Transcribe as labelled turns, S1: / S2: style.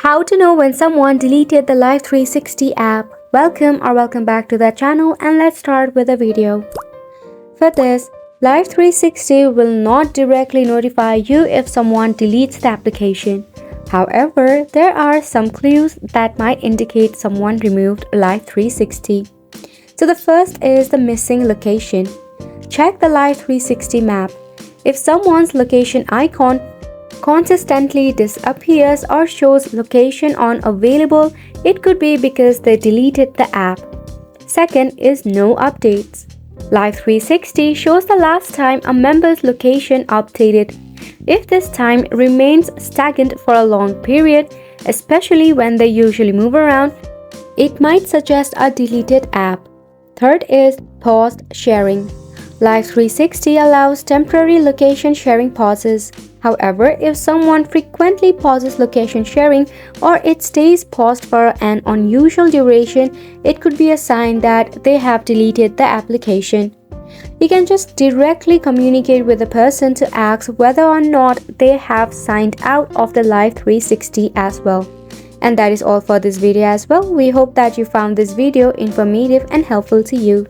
S1: How to know when someone deleted the Life360 app. Welcome back to the channel, and let's start with the video. For this, Life360 will not directly notify you if someone deletes the application. However, there are some clues that might indicate someone removed Life360. So the first is the missing location. Check the Life360 map. If someone's location icon consistently disappears or shows location unavailable, it could be because they deleted the app. Second is no updates. Life360 shows the last time a member's location updated. If this time remains stagnant for a long period, especially when they usually move around, it might suggest a deleted app. Third is paused sharing. Life360 allows temporary location sharing pauses. However, if someone frequently pauses location sharing or it stays paused for an unusual duration, it could be a sign that they have deleted the application. You can just directly communicate with the person to ask whether or not they have signed out of the Life360 as well. And that is all for this video as well. We hope that you found this video informative and helpful to you.